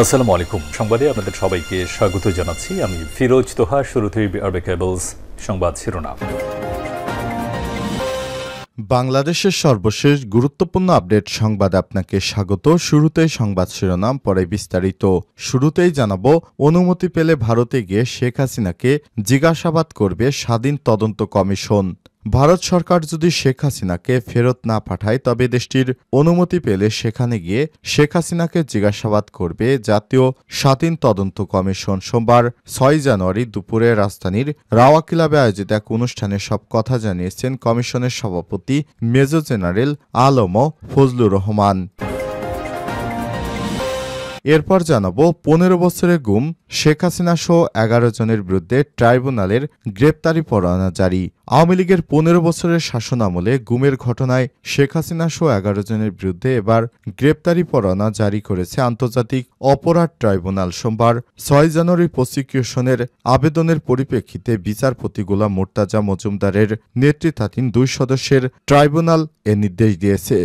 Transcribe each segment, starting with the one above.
আসসালামু আলাইকুম। সংবাদে আপনাদের সবাইকে স্বাগত জানাচ্ছি। আমি ফিরোজ তোহা। শুরুতেই আরবে কেবলস সংবাদ শিরোনাম। বাংলাদেশের সর্বশেষ গুরুত্বপূর্ণ আপডেট সংবাদে আপনাকে স্বাগত। শুরুতেই সংবাদ শিরোনাম, পরে বিস্তারিত। শুরুতেই জানাবো, অনুমতি পেলে ভারতে গিয়ে শেখ হাসিনাকে জিজ্ঞাসাবাদ করবে স্বাধীন তদন্ত কমিশন। ভারত সরকার যদি শেখ হাসিনাকে ফেরত না পাঠায় তবে দেশটির অনুমতি পেলে সেখানে গিয়ে শেখ হাসিনাকে জিজ্ঞাসাবাদ করবে জাতীয় স্বাধীন তদন্ত কমিশন। সোমবার ৬ জানুয়ারি দুপুরে রাজধানীর রাওয়া ক্লাবে আয়োজিত এক অনুষ্ঠানে সব কথা জানিয়েছেন কমিশনের সভাপতি মেজর জেনারেল আলম ফজলুর রহমান। এরপর জানাবো, ১৫ বছরের গুম শেখ হাসিনা সহ ১১ জনের বিরুদ্ধে ট্রাইব্যুনালের গ্রেপ্তারি পরোয়ানা জারি। আওয়ামী লীগের ১৫ বছরের শাসনামলে গুমের ঘটনায় শেখ হাসিনা সহ ১১ জনের বিরুদ্ধে এবার গ্রেপ্তারি পরোয়ানা জারি করেছে আন্তর্জাতিক অপরাধ ট্রাইব্যুনাল। সোমবার ৬ জানুয়ারি প্রসিকিউশনের আবেদনের পরিপ্রেক্ষিতে বিচারপতি গোলাম মোর্তাজা মজুমদারের নেতৃত্বাধীন ২ সদস্যের ট্রাইব্যুনাল এ নির্দেশ দিয়েছে।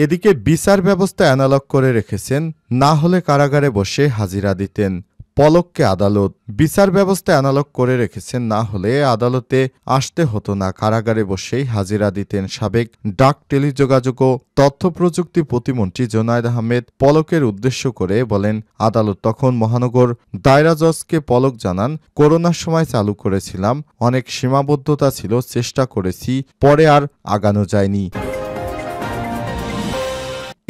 এদিকে বিচার ব্যবস্থা অ্যানালগ করে রেখেছেন, না হলে কারাগারে বসে হাজিরা দিতেন পলককে আদালত। বিচার ব্যবস্থা অ্যানালগ করে রেখেছেন, না হলে আদালতে আসতে হতো না, কারাগারে বসেই হাজিরা দিতেন সাবেক ডাক, টেলিযোগাযোগ ও তথ্য প্রযুক্তি প্রতিমন্ত্রী জোনায়েদ আহমেদ পলকের উদ্দেশ্য করে বলেন, আদালত তখন মহানগর দায়রা জজকে পলক জানান, করোনার সময় চালু করেছিলাম, অনেক সীমাবদ্ধতা ছিল, চেষ্টা করেছি, পরে আর আগানো যায়নি।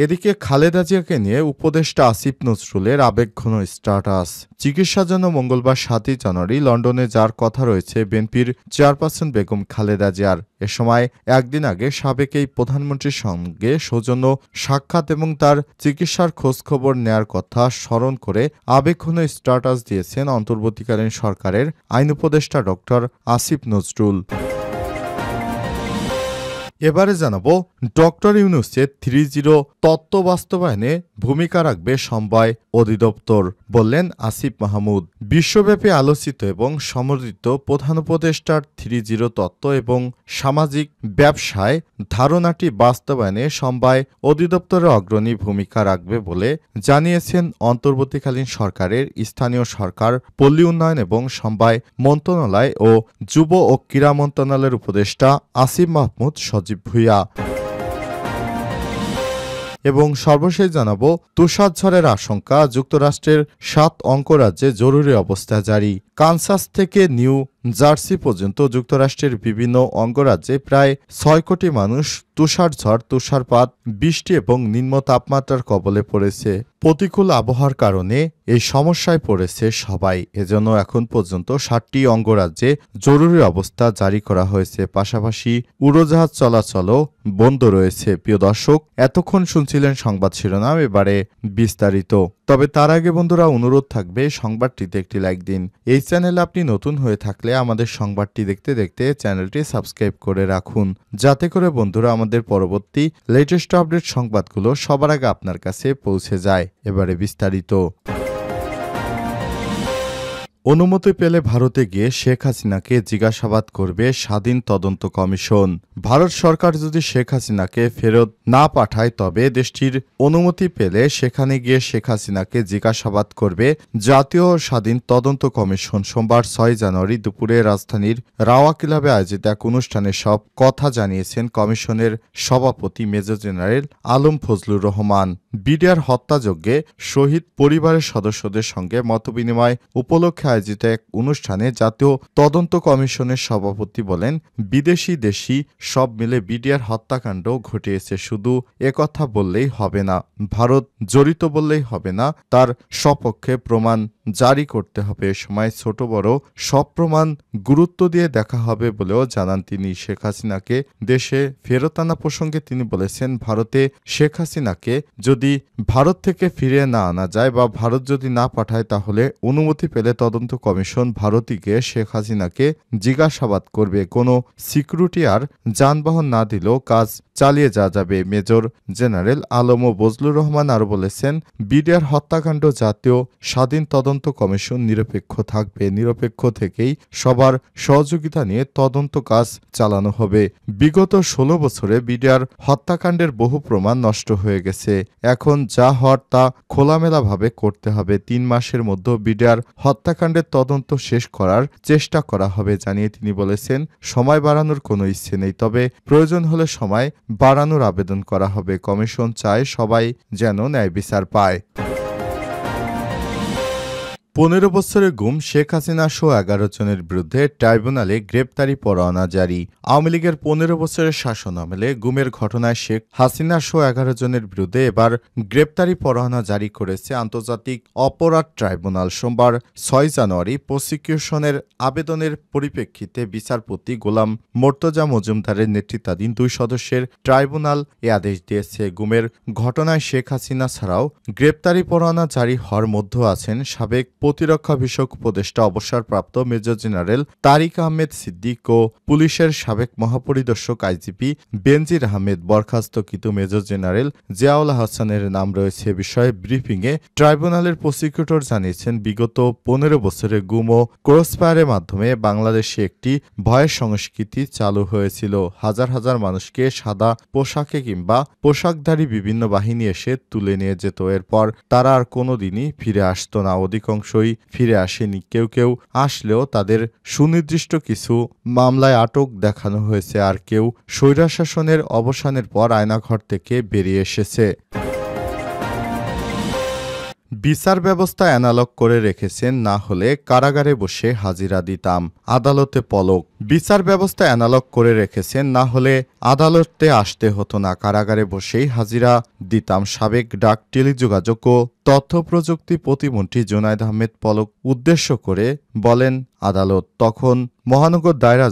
এদিকে খালেদা জিয়াকে নিয়ে উপদেষ্টা আসিফ নজরুলের আবেগঘন স্ট্যাটাস। চিকিৎসার জন্য মঙ্গলবার ৭ জানুয়ারি লন্ডনে যার কথা রয়েছে বিএনপির চেয়ারপারসন বেগম খালেদা জিয়ার। এ সময় একদিন আগে সাবেক এই প্রধানমন্ত্রীর সঙ্গে সৌজন্য সাক্ষাৎ এবং তার চিকিৎসার খোঁজখবর নেয়ার কথা স্মরণ করে আবেগঘন স্ট্যাটাস দিয়েছেন অন্তর্বর্তীকালীন সরকারের আইন উপদেষ্টা ডক্টর আসিফ নজরুল। এবারে জানাবো, ডক্টর ইউনূসের ৩-০ তত্ত্ব বাস্তবায়নে ভূমিকা রাখবে সমবায় অধিদপ্তর, বললেন আসিফ মাহমুদ। বিশ্বব্যাপী আলোচিত এবং সমর্থিত প্রধান উপদেষ্টার ৩-০ তত্ত্ব এবং সামাজিক ব্যবসায় ধারণাটি বাস্তবায়নে সমবায় অধিদপ্তরের অগ্রণী ভূমিকা রাখবে বলে জানিয়েছেন অন্তর্বর্তীকালীন সরকারের স্থানীয় সরকার, পল্লী উন্নয়ন এবং সমবায় মন্ত্রণালয় ও যুব ও ক্রীড়া মন্ত্রণালয়ের উপদেষ্টা আসিফ মাহমুদ সজীব ভূঁইয়া। এবং সর্বশেষ জানাবো, তুষারঝড়ের আশঙ্কা, যুক্তরাষ্ট্রের ৭ অঙ্গরাজ্যে জরুরি অবস্থা জারি। কানসাস থেকে নিউ জার্সি পর্যন্ত যুক্তরাষ্ট্রের বিভিন্ন অঙ্গরাজ্যে প্রায় ৬ কোটি মানুষ তুষারঝড়, তুষারপাত, বৃষ্টি এবং নিম্ন তাপমাত্রার কবলে পড়েছে। প্রতিকূল আবহাওয়ার কারণে এই সমস্যায় পড়েছে সবাই। এজন্য এখন পর্যন্ত ৭টি অঙ্গরাজ্যে জরুরি অবস্থা জারি করা হয়েছে। পাশাপাশি উড়োজাহাজ চলাচলও বন্ধ রয়েছে। প্রিয় দর্শক, এতক্ষণ শুনছিলেন সংবাদ শিরোনাম, এবারে বিস্তারিত। তবে তার আগে বন্ধুরা, অনুরোধ থাকবে সংবাদটিতে একটি লাইক দিন। এই চ্যানেলে আপনি নতুন হয়ে থাকলে আমাদের সংবাদটি দেখতে দেখতে চ্যানেলটি সাবস্ক্রাইব করে রাখুন, যাতে করে বন্ধুরা আমাদের পরবর্তী লেটেস্ট আপডেট সংবাদগুলো সবার আগে আপনার কাছে পৌঁছে যায়। এবারে বিস্তারিত। অনুমতি পেলে ভারতে গিয়ে শেখ হাসিনাকে জিজ্ঞাসাবাদ করবে স্বাধীন তদন্ত কমিশন। ভারত সরকার যদি শেখ হাসিনাকে ফেরত না পাঠায় তবে দেশটির অনুমতি পেলে সেখানে গিয়ে শেখ হাসিনাকে জিজ্ঞাসাবাদ করবে জাতীয় স্বাধীন তদন্ত কমিশন। সোমবার ৬ জানুয়ারি দুপুরে রাজধানীর রাওয়া ক্লাবে আয়োজিত এক অনুষ্ঠানে সব কথা জানিয়েছেন কমিশনের সভাপতি major general Alam Fazlur Rahman. BDR হত্যাযজ্ঞে শহীদ পরিবারের সদস্যদের সঙ্গে মতবিনিময় উপলক্ষে আয়োজিত এক অনুষ্ঠানে জাতীয় তদন্ত কমিশনের সভাপতি বলেন, বিদেশি দেশি সব মিলে বিডিআর হত্যাকাণ্ড ঘটিয়েছে। শুধু একথা বললেই হবে না, ভারত জড়িত বললেই হবে না, তার সপক্ষে প্রমাণ জারি করতে হবে। এ সময় ছোট বড় সব প্রমাণ গুরুত্ব দিয়ে দেখা হবে বলেও জানান তিনি। শেখ হাসিনাকে দেশে ফেরত আনা প্রসঙ্গে তিনি বলেছেন, ভারতে শেখ হাসিনাকে যদি ভারত থেকে ফিরিয়ে না আনা যায় বা ভারত যদি না পাঠায় তাহলে অনুমতি পেলে তদন্ত তদন্ত কমিশন ভারতীকে শেখ হাসিনাকে জিজ্ঞাসাবাদ করবে। কোনো সিকিউরিটি আর যানবাহন না দিলেও কাজ চালিয়ে যাওয়া যাবে। মেজর জেনারেল আলম ও বজলুর রহমান আরও বলেছেন, বিডিআর হত্যাকাণ্ড জাতীয় স্বাধীন তদন্ত কমিশন নিরপেক্ষ থাকবে। নিরপেক্ষ থেকেই সবার সহযোগিতা নিয়ে তদন্ত কাজ চালানো হবে। বিগত ১৬ বছরে বিডিআর হত্যাকাণ্ডের বহু প্রমাণ নষ্ট হয়ে গেছে। এখন যা হওয়ার তা খোলামেলাভাবে করতে হবে। ৩ মাসের মধ্যে বিডিআর হত্যাকাণ্ডের তদন্ত শেষ করার চেষ্টা করা হবে জানিয়ে তিনি বলেছেন, সময় বাড়ানোর কোনো ইচ্ছে নেই, তবে প্রয়োজন হলে সময় বাড়ানোর আবেদন করা হবে। কমিশন চায় সবাই যেন ন্যায় বিচার পায়। ১৫ বছরের গুম শেখ হাসিনা সহ ১১ জনের বিরুদ্ধে ট্রাইব্যুনালে গ্রেপ্তারি পরোয়ানা জারি। আওয়ামী লীগের ১৫ বছরের শাসন আমলে গুমের ঘটনায় শেখ হাসিনা সহ ১১ জনের বিরুদ্ধে এবার গ্রেপ্তারি পরোয়ানা জারি করেছে আন্তর্জাতিক অপরাধ ট্রাইব্যুনাল। সোমবার ৬ জানুয়ারি প্রসিকিউশনের আবেদনের পরিপ্রেক্ষিতে বিচারপতি গোলাম মোর্তজা মজুমদারের নেতৃত্বাধীন ২ সদস্যের ট্রাইব্যুনাল এ আদেশ দিয়েছে। গুমের ঘটনায় শেখ হাসিনা ছাড়াও গ্রেপ্তারি পরোয়ানা জারি হওয়ার মধ্যে আছেন সাবেক প্রতিরক্ষা বিষয়ক উপদেষ্টা অবসরপ্রাপ্ত মেজর জেনারেল তারিক আহমেদ সিদ্দিক ও পুলিশের সাবেক মহাপরিদর্শক আইজিপি বেনজির আহমেদ। বরখাস্তকৃত মেজর জেনারেল জিয়াউল হাসানের নাম রয়েছে। বিষয়ে ব্রিফিংয়ে ট্রাইব্যুনালের প্রসিকিউটর জানিয়েছেন, বিগত ১৫ বছরে গুম ও ক্রসফায়ারের মাধ্যমে বাংলাদেশে একটি ভয়ের সংস্কৃতি চালু হয়েছিল। হাজার হাজার মানুষকে সাদা পোশাকে কিংবা পোশাকধারী বিভিন্ন বাহিনী এসে তুলে নিয়ে যেত। এরপর তারা আর কোনোদিনই ফিরে আসতো না। অধিকাংশই ফিরে আসেনি। কেউ কেউ আসলেও তাদের সুনির্দিষ্ট কিছু মামলায় আটক দেখানো হয়েছে, আর কেউ স্বৈরশাসনের অবসানের পর আয়নাঘর থেকে বেরিয়ে এসেছে। বিচার ব্যবস্থা অ্যানালগ করে রেখেছেন, না হলে কারাগারে বসে হাজিরা দিতাম। আদালতে পলক। বিচার ব্যবস্থা অ্যানালগ করে রেখেছেন, না হলে আদালতে আসতে হতো না, কারাগারে বসেই হাজিরা দিতাম। সাবেক ডাক, টেলিযোগাযোগ ও তথ্য প্রযুক্তি প্রতিমন্ত্রী জুনায়েদ আহমেদ পলক উদ্দেশ্য করে বলেন আদালত। তখন মহানগর দায়রা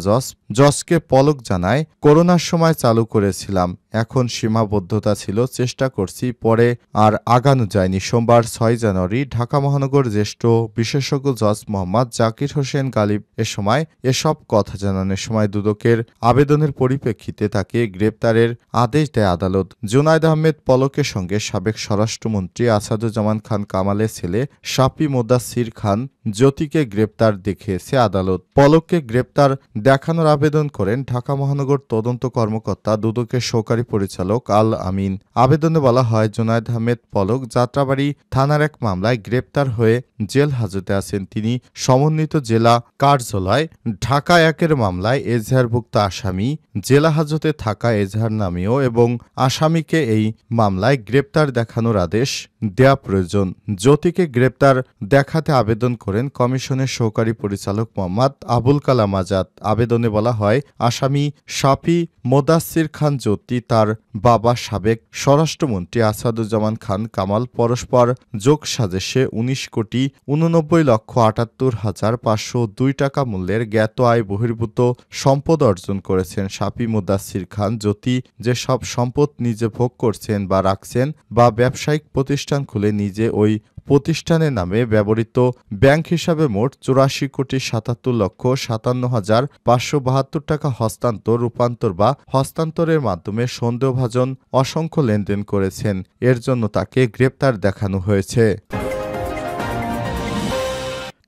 জজকে পলক জানায়, করোনার সময় চালু করেছিলাম, এখন সীমাবদ্ধতা ছিল, চেষ্টা করছি, পরে আর আগানো যায়নি। সোমবার ৬ জানুয়ারি ঢাকা মহানগর জ্যেষ্ঠ বিশেষজ্ঞ জজ মোহাম্মদ জাকির হোসেন গালিব এসব কথা জানানোর সময় দুদকের আবেদনের পরিপ্রেক্ষিতে তাকে গ্রেপ্তারের আদেশ দেয় আদালত। জুনায়েদ আহমেদ পলকের সঙ্গে সাবেক স্বরাষ্ট্রমন্ত্রী আসাদুজ্জামান খান কামালের ছেলে শাফি মোদাচ্ছির খান জ্যোতিকে গ্রেপ্তার দেখিয়েছে আদালত। পলককে গ্রেপ্তার দেখানোর আবেদন করেন ঢাকা মহানগর তদন্ত কর্মকর্তা দুদকের সহকারী পরিচালক আল আমিন। আবেদনে বলা হয়, জুনায়েদ আহমেদ পলক যাত্রাবাড়ি থানার এক মামলায় গ্রেপ্তার হয়ে জেল হাজতে আছেন। তিনি সমন্বিত জেলা কার্যালয় ঢাকা ১-এর মামলায় এজাহারভুক্ত আসামি, জেলা হাজতে থাকা এজাহার নামীয় এবং আসামিকে এই মামলায় গ্রেপ্তার দেখানোর আদেশ দেয়া প্রয়োজন। জ্যোতিকে গ্রেপ্তার দেখাতে আবেদন করেন কমিশনের সহকারী পরিচালক মোহাম্মদ আবুল কালাম আজাদ। আবেদনে বলা হয়, আসামি শাফি মোদাচ্ছির খান জ্যোতি, তার বাবা সাবেক স্বরাষ্ট্রমন্ত্রী আসাদুজ্জামান খান কামাল পরস্পর যোগসাজশে ১৯,89,78,৫০২ টাকা মূল্যের জ্ঞাত আয় বহির্ভূত সম্পদ অর্জন করেছেন। শাফি মোদাচ্ছির খান জ্যোতি যেসব সম্পদ নিজে ভোগ করছেন বা রাখছেন বা ব্যবসায়িক প্রতিষ্ঠান খুলে নিজে ওই প্রতিষ্ঠানের নামে ব্যবহৃত ব্যাংক হিসাবে মোট ৮৪,৭৭,৫৭,৫৭২ টাকা হস্তান্তর, রূপান্তর বা হস্তান্তরের মাধ্যমে সন্দেহভাজন অসংখ্য লেনদেন করেছেন। এর জন্য তাকে গ্রেপ্তার দেখানো হয়েছে।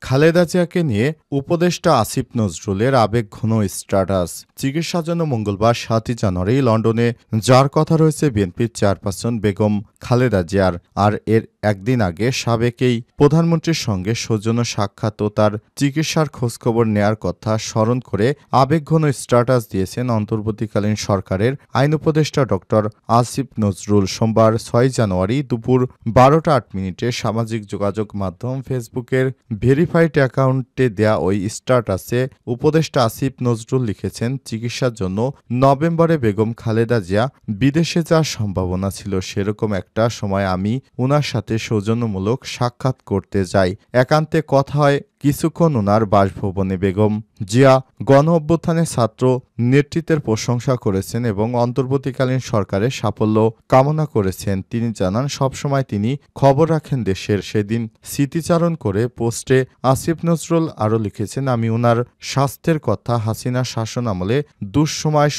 খালেদা জিয়াকে নিয়ে উপদেষ্টা আসিফ নজরুলের আবেগঘন স্ট্যাটাস। চিকিৎসার জন্য মঙ্গলবার ৭ জানুয়ারি লন্ডনে যার কথা রয়েছে বিএনপির চেয়ারপারসন বেগম খালেদা জিয়ার, আর এর একদিন আগে সাবেক এই প্রধানমন্ত্রীর সঙ্গে সৌজন্য সাক্ষাৎ ও তার চিকিৎসার খোঁজখবর নেয়ার কথা স্মরণ করে আবেগঘন স্ট্যাটাস দিয়েছেন অন্তর্বর্তীকালীন সরকারের আইন উপদেষ্টা ডক্টর আসিফ নজরুল। সোমবার ৬ জানুয়ারি দুপুর ১২টা ৮ মিনিটে সামাজিক যোগাযোগ মাধ্যম ফেসবুকের ভেরিফাইড অ্যাকাউন্টে দেয়া ওই স্ট্যাটাসে উপদেষ্টা আসিফ নজরুল লিখেছেন, চিকিৎসার জন্য নভেম্বরে বেগম খালেদা জিয়া বিদেশে যাওয়ার সম্ভাবনা ছিল। সেরকম একটা সময় আমি উনার সাথে সৌজন্যমূলক সাক্ষাৎ করতে যাই। একান্তে কথা হয়, কিছুক্ষণ ওনার বাসভবনে। বেগম জিয়া গণ অভ্যুত্থানে ছাত্র নেতৃত্বের প্রশংসা করেছেন এবং অন্তর্বর্তীকালীন সরকারের সাফল্য কামনা করেছেন। তিনি জানান, সবসময় তিনি খবর রাখেন দেশের। সেদিন স্মৃতিচারণ করে পোস্টে আসিফ নজরুল আরও লিখেছেন, আমি ওনার স্বাস্থ্যের কথা, হাসিনা শাসন আমলে দুঃসময়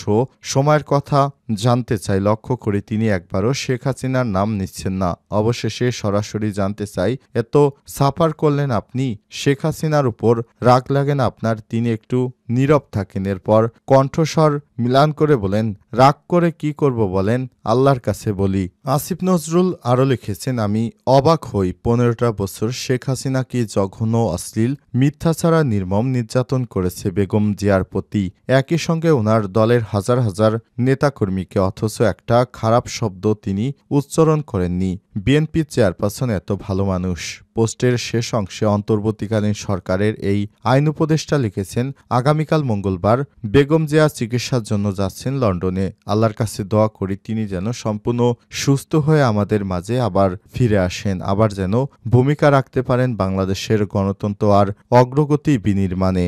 সময়ের কথা জানতে চাই। লক্ষ্য করে তিনি একবারও শেখ হাসিনার নাম নিচ্ছেন না। অবশেষে সরাসরি জানতে চাই, এত সাফার করলেন আপনি, শেখ হাসিনার উপর রাগ লাগেন আপনার? তিনি একটু নীরব থাকেন, এরপর কণ্ঠস্বর মিলান করে বলেন, রাগ করে কি করব বলেন, আল্লাহর কাছে বলি। আসিফ নজরুল আরও লিখেছেন, আমি অবাক হই, ১৫টা বছর শেখ হাসিনা কি জঘন্য, অশ্লীল, মিথ্যা ছাড়া নির্মম নির্যাতন করেছে বেগম জিয়ার প্রতি। একই সঙ্গে ওনার দলের হাজার হাজার নেতাকর্মীকে, অথচ একটা খারাপ শব্দ তিনি উচ্চারণ করেননি। বিএনপি চেয়ারপারসন এত ভালো মানুষ। পোস্টের শেষ অংশে অন্তর্বর্তীকালীন সরকারের এই আইন উপদেষ্টা লিখেছেন, আগামীকাল মঙ্গলবার বেগম জিয়া চিকিৎসার জন্য যাচ্ছেন লন্ডনে। আল্লাহর কাছে দোয়া করি তিনি যেন সম্পূর্ণ সুস্থ হয়ে আমাদের মাঝে আবার ফিরে আসেন, আবার যেন ভূমিকা রাখতে পারেন বাংলাদেশের গণতন্ত্র আর অগ্রগতি বিনির্মাণে।